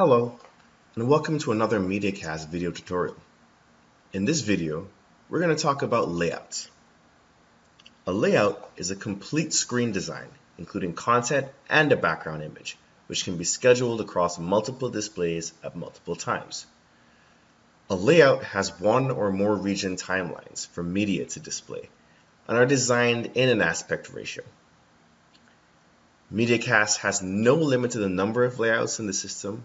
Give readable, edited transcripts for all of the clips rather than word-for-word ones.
Hello, and welcome to another Mediacast video tutorial. In this video, we're going to talk about layouts. A layout is a complete screen design, including content and a background image, which can be scheduled across multiple displays at multiple times. A layout has one or more region timelines for media to display, and are designed in an aspect ratio. Mediacast has no limit to the number of layouts in the system,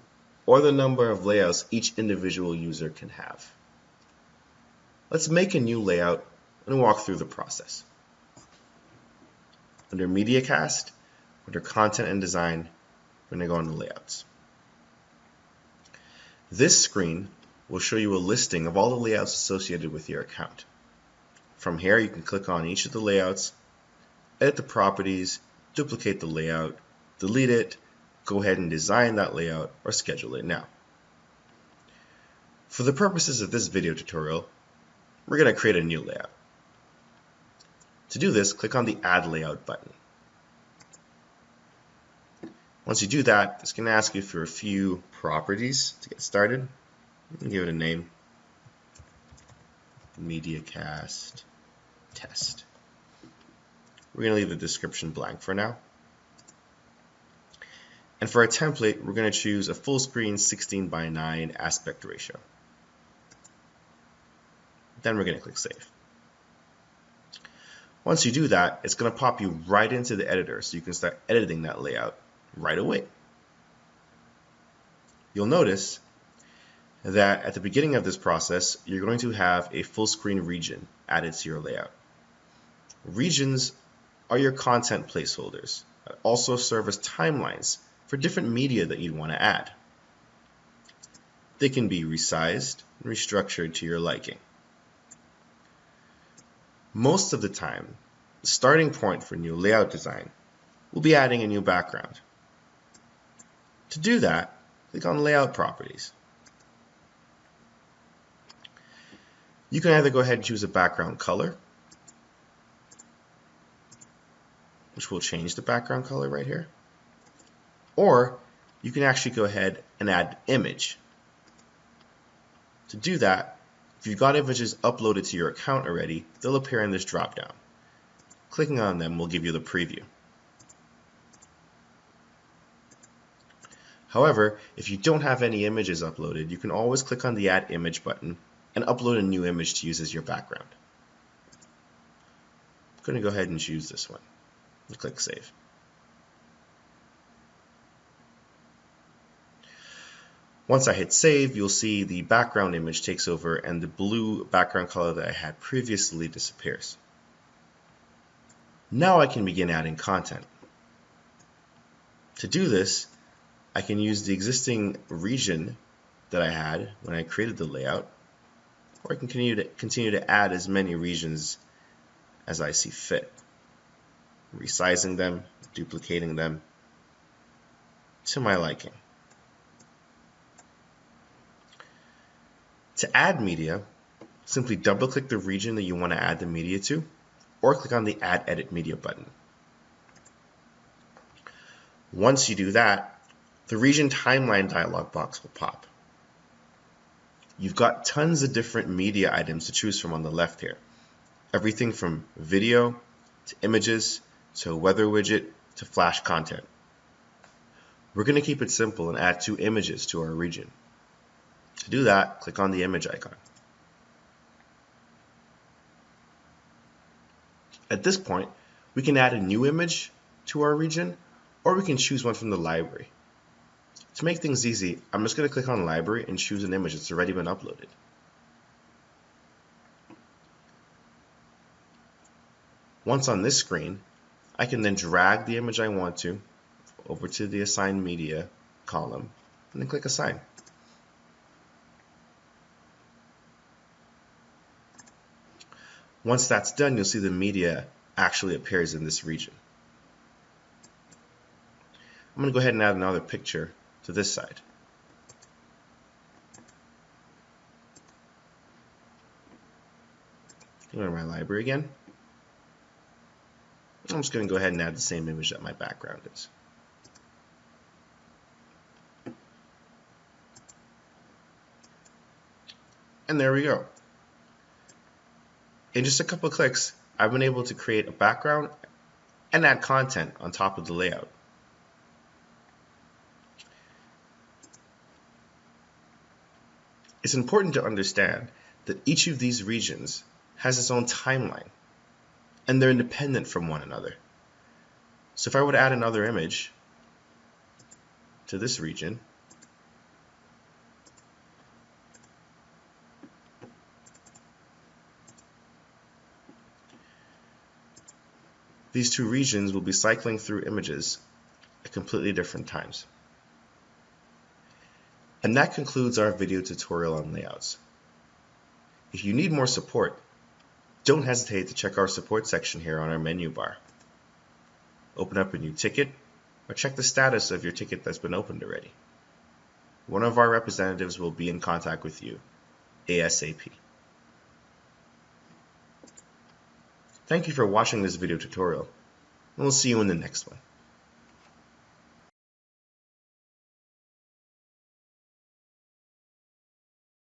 or the number of layouts each individual user can have. Let's make a new layout and walk through the process. Under Mediacast, under Content and Design, we're going to go into Layouts. This screen will show you a listing of all the layouts associated with your account. From here, you can click on each of the layouts, edit the properties, duplicate the layout, delete it, go ahead and design that layout or schedule it now. For the purposes of this video tutorial, we're going to create a new layout. To do this, click on the Add Layout button. Once you do that, it's going to ask you for a few properties to get started. You can give it a name, Mediacast Test. We're going to leave the description blank for now. And for our template, we're going to choose a full screen 16:9 aspect ratio. Then we're going to click Save. Once you do that, it's going to pop you right into the editor so you can start editing that layout right away. You'll notice that at the beginning of this process, you're going to have a full screen region added to your layout. Regions are your content placeholders that also serve as timelines for different media that you'd want to add. They can be resized and restructured to your liking. Most of the time, the starting point for new layout design will be adding a new background. To do that, click on Layout Properties. You can either go ahead and choose a background color, which will change the background color right here. Or you can actually go ahead and add image. To do that, if you've got images uploaded to your account already, they'll appear in this drop-down. Clicking on them will give you the preview. However, if you don't have any images uploaded, you can always click on the Add Image button and upload a new image to use as your background. I'm going to go ahead and choose this one and click Save. Once I hit save, you'll see the background image takes over and the blue background color that I had previously disappears. Now I can begin adding content. To do this, I can use the existing region that I had when I created the layout, or I can continue to add as many regions as I see fit, resizing them, duplicating them to my liking. To add media, simply double-click the region that you want to add the media to, or click on the Add Edit Media button. Once you do that, the region timeline dialog box will pop. You've got tons of different media items to choose from on the left here. Everything from video, to images, to a weather widget, to flash content. We're going to keep it simple and add 2 images to our region. To do that, click on the image icon. At this point, we can add a new image to our region, or we can choose one from the library. To make things easy, I'm just going to click on Library and choose an image that's already been uploaded. Once on this screen, I can then drag the image I want to over to the Assign Media column and then click Assign. Once that's done, you'll see the media actually appears in this region. I'm going to go ahead and add another picture to this side. Go to my library again. I'm just going to go ahead and add the same image that my background is. And there we go. In just a couple of clicks, I've been able to create a background and add content on top of the layout. It's important to understand that each of these regions has its own timeline, and they're independent from one another. So if I were to add another image to this region, these two regions will be cycling through images at completely different times. And that concludes our video tutorial on layouts. If you need more support, don't hesitate to check our support section here on our menu bar. Open up a new ticket or check the status of your ticket that's been opened already. One of our representatives will be in contact with you ASAP. Thank you for watching this video tutorial, and we'll see you in the next one.